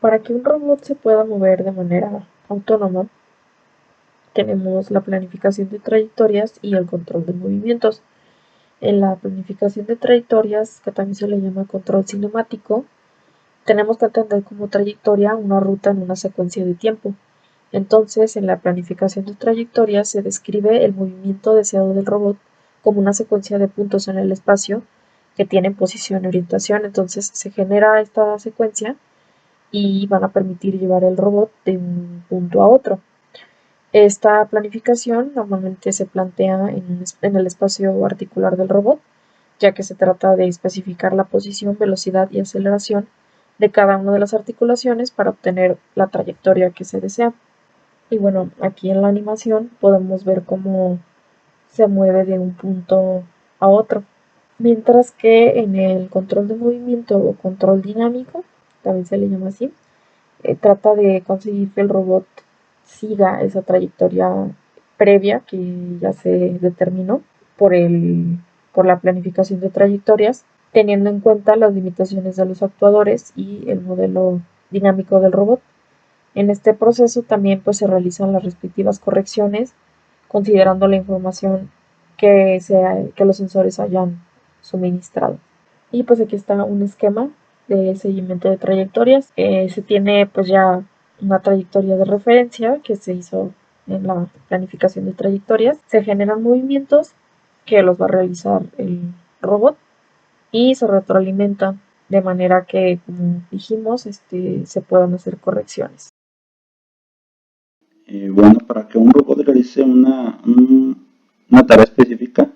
Para que un robot se pueda mover de manera autónoma, tenemos la planificación de trayectorias y el control de movimientos. En la planificación de trayectorias, que también se le llama control cinemático, tenemos que entender como trayectoria una ruta en una secuencia de tiempo. Entonces, en la planificación de trayectorias se describe el movimiento deseado del robot como una secuencia de puntos en el espacio que tienen posición y orientación. Entonces, se genera esta secuencia y van a permitir llevar el robot de un punto a otro. Esta planificación normalmente se plantea en el espacio articular del robot, ya que se trata de especificar la posición, velocidad y aceleración de cada una de las articulaciones para obtener la trayectoria que se desea. Y bueno, aquí en la animación podemos ver cómo se mueve de un punto a otro. Mientras que en el control de movimiento o control dinámico, también se le llama así, trata de conseguir que el robot siga esa trayectoria previa que ya se determinó por, por la planificación de trayectorias, teniendo en cuenta las limitaciones de los actuadores y el modelo dinámico del robot. En este proceso también pues, se realizan las respectivas correcciones considerando la información que los sensores hayan suministrado. Y pues aquí está un esquema de seguimiento de trayectorias. Se tiene pues ya una trayectoria de referencia que se hizo en la planificación de trayectorias. Se generan movimientos que los va a realizar el robot y se retroalimentan de manera que, como dijimos, se puedan hacer correcciones. Bueno, para que un robot realice una tarea específica,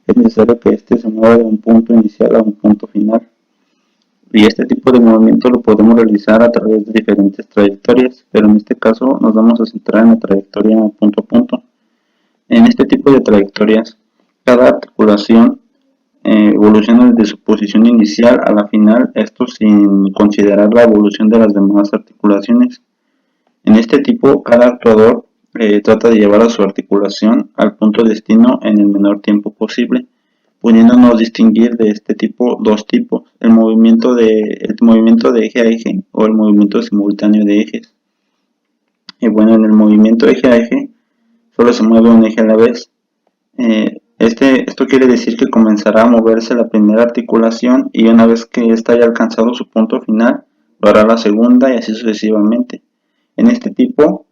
es necesario que éste se mueva de un punto inicial a un punto final. Y este tipo de movimiento lo podemos realizar a través de diferentes trayectorias, pero en este caso nos vamos a centrar en la trayectoria punto a punto. En este tipo de trayectorias, cada articulación evoluciona desde su posición inicial a la final, esto sin considerar la evolución de las demás articulaciones. En este tipo, cada actuador trata de llevar a su articulación al punto destino en el menor tiempo posible, pudiéndonos distinguir de este tipo dos tipos, el movimiento de eje a eje o el movimiento simultáneo de ejes. Y bueno, en el movimiento eje a eje solo se mueve un eje a la vez. Esto quiere decir que comenzará a moverse la primera articulación y una vez que ésta haya alcanzado su punto final, lo hará la segunda y así sucesivamente. En este tipo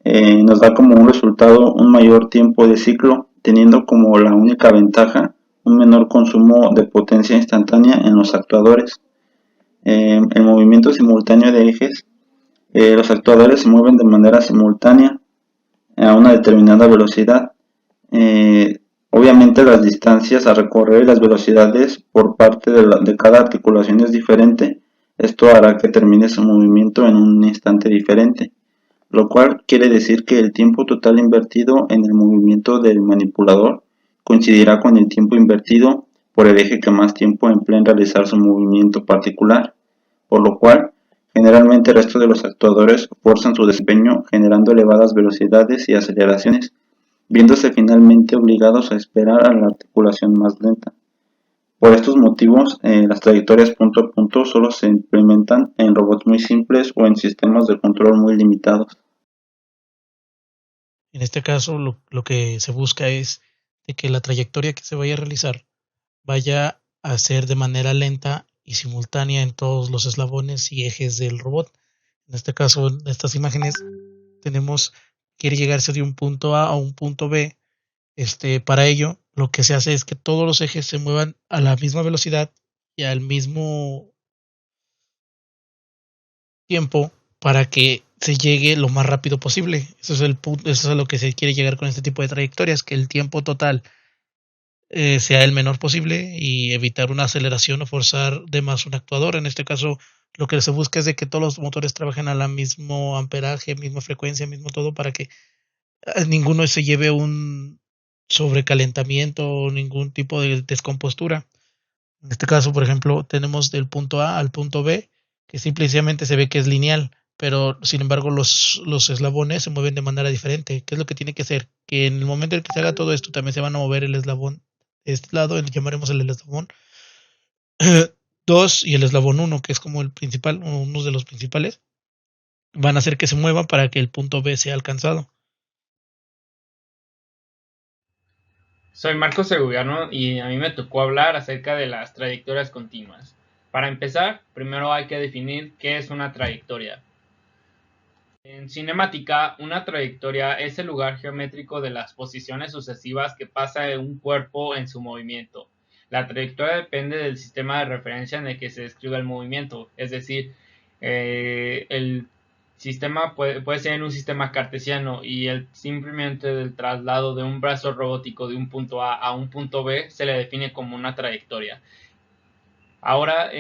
nos da como un resultado un mayor tiempo de ciclo, teniendo como la única ventaja un menor consumo de potencia instantánea en los actuadores. El movimiento simultáneo de ejes, los actuadores se mueven de manera simultánea a una determinada velocidad. Eh, Obviamente las distancias a recorrer y las velocidades por parte de cada articulación es diferente. Esto hará que termine su movimiento en un instante diferente, lo cual quiere decir que el tiempo total invertido en el movimiento del manipulador coincidirá con el tiempo invertido por el eje que más tiempo emplea en realizar su movimiento particular, por lo cual generalmente el resto de los actuadores forzan su desempeño generando elevadas velocidades y aceleraciones, viéndose finalmente obligados a esperar a la articulación más lenta. Por estos motivos, las trayectorias punto a punto solo se implementan en robots muy simples o en sistemas de control muy limitados. En este caso, lo que se busca es de que la trayectoria que se vaya a realizar vaya a ser de manera lenta y simultánea en todos los eslabones y ejes del robot. En este caso, en estas imágenes tenemos quiere llegarse de un punto A a un punto B. Para ello, lo que se hace es que todos los ejes se muevan a la misma velocidad y al mismo tiempo para que se llegue lo más rápido posible. Eso es el punto, eso es a lo que se quiere llegar con este tipo de trayectorias, que el tiempo total sea el menor posible y evitar una aceleración o forzar de más un actuador. En este caso, lo que se busca es de que todos los motores trabajen a la mismo amperaje, misma frecuencia, mismo todo, para que ninguno se lleve un sobrecalentamiento o ningún tipo de descompostura. En este caso, por ejemplo, tenemos del punto A al punto B, que simplemente se ve que es lineal, pero sin embargo los eslabones se mueven de manera diferente. ¿Qué es lo que tiene que hacer? Que en el momento en que se haga todo esto, también se van a mover el eslabón de este lado, llamaremos el eslabón 2 y el eslabón 1, que es como el principal, uno de los principales. van a hacer que se mueva para que el punto B sea alcanzado. Soy Marcos Seguiano y a mí me tocó hablar acerca de las trayectorias continuas. Para empezar, primero hay que definir qué es una trayectoria. En cinemática, una trayectoria es el lugar geométrico de las posiciones sucesivas que pasa un cuerpo en su movimiento. La trayectoria depende del sistema de referencia en el que se describe el movimiento, es decir, el sistema puede ser en un sistema cartesiano y simplemente del traslado de un brazo robótico de un punto A a un punto B se le define como una trayectoria. Ahora,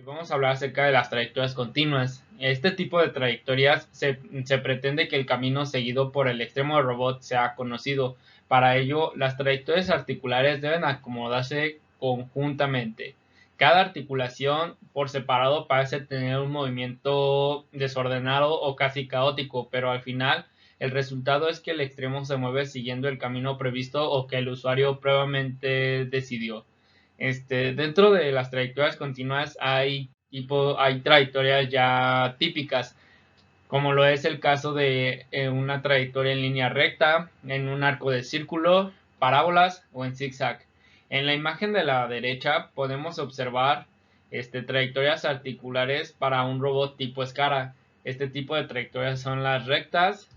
vamos a hablar acerca de las trayectorias continuas. Este tipo de trayectorias se pretende que el camino seguido por el extremo del robot sea conocido. Para ello, las trayectorias articulares deben acomodarse conjuntamente. Cada articulación por separado parece tener un movimiento desordenado o casi caótico, pero al final el resultado es que el extremo se mueve siguiendo el camino previsto o que el usuario previamente decidió. Dentro de las trayectorias continuas hay trayectorias ya típicas, como lo es el caso de una trayectoria en línea recta, en un arco de círculo, parábolas o en zigzag. En la imagen de la derecha podemos observar trayectorias articulares para un robot tipo escara. Este tipo de trayectorias son las rectas.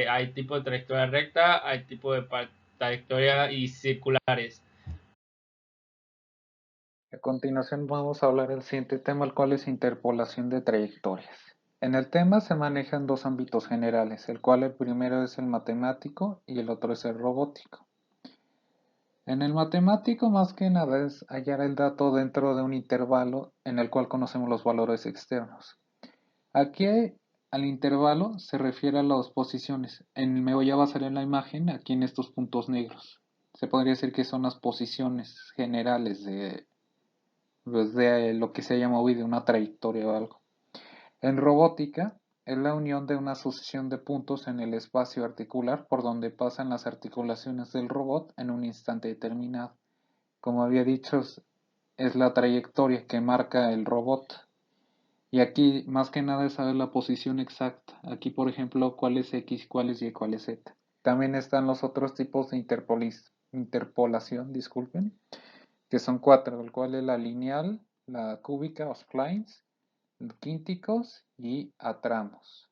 Hay tipo de trayectoria recta, hay tipo de trayectoria y circulares. A continuación vamos a hablar del siguiente tema, el cual es interpolación de trayectorias. En el tema se manejan dos ámbitos generales, el cual el primero es el matemático y el otro es el robótico. En el matemático más que nada es hallar el dato dentro de un intervalo en el cual conocemos los valores externos. Aquí al intervalo se refiere a las posiciones. Me voy a basar en la imagen aquí en estos puntos negros. Se podría decir que son las posiciones generales de lo que se haya movido, una trayectoria o algo. En robótica es la unión de una sucesión de puntos en el espacio articular por donde pasan las articulaciones del robot en un instante determinado. Como había dicho, es la trayectoria que marca el robot. Y aquí más que nada es saber la posición exacta. Aquí por ejemplo cuál es X, cuál es Y, cuál es Z. También están los otros tipos de interpolación, que son 4, el cual es la lineal, la cúbica o splines, quínticos y a tramos.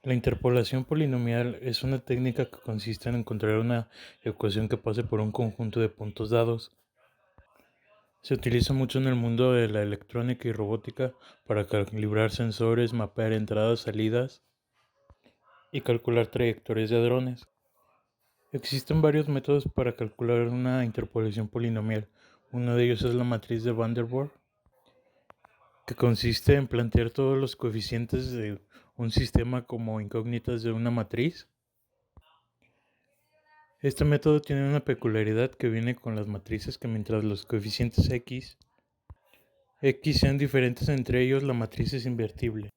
La interpolación polinomial es una técnica que consiste en encontrar una ecuación que pase por un conjunto de puntos dados. Se utiliza mucho en el mundo de la electrónica y robótica para calibrar sensores, mapear entradas, salidas y calcular trayectorias de drones. Existen varios métodos para calcular una interpolación polinomial. Uno de ellos es la matriz de Van der Waals, que consiste en plantear todos los coeficientes de un sistema como incógnitas de una matriz. Este método tiene una peculiaridad que viene con las matrices, que mientras los coeficientes x sean diferentes entre ellos, la matriz es invertible.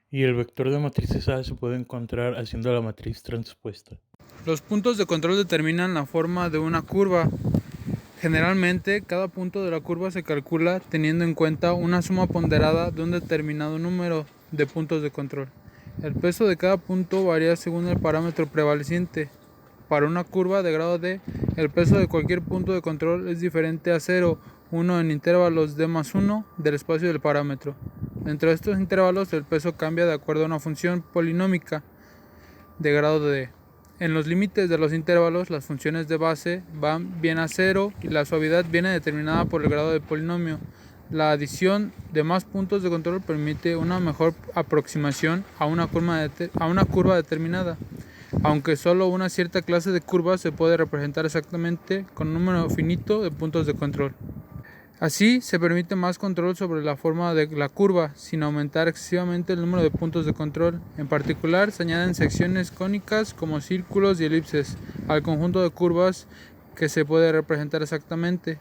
Y el vector de matrices A se puede encontrar haciendo la matriz transpuesta. Los puntos de control determinan la forma de una curva. Generalmente, cada punto de la curva se calcula teniendo en cuenta una suma ponderada de un determinado número de puntos de control. El peso de cada punto varía según el parámetro prevaleciente. Para una curva de grado D, el peso de cualquier punto de control es diferente a 0, 1 en intervalos d más 1 del espacio del parámetro. Dentro de estos intervalos, el peso cambia de acuerdo a una función polinómica de grado D. En los límites de los intervalos, las funciones de base van bien a 0 y la suavidad viene determinada por el grado del polinomio. La adición de más puntos de control permite una mejor aproximación a una curva determinada, aunque solo una cierta clase de curvas se puede representar exactamente con un número finito de puntos de control. Así se permite más control sobre la forma de la curva, sin aumentar excesivamente el número de puntos de control. En particular, se añaden secciones cónicas como círculos y elipses al conjunto de curvas que se puede representar exactamente.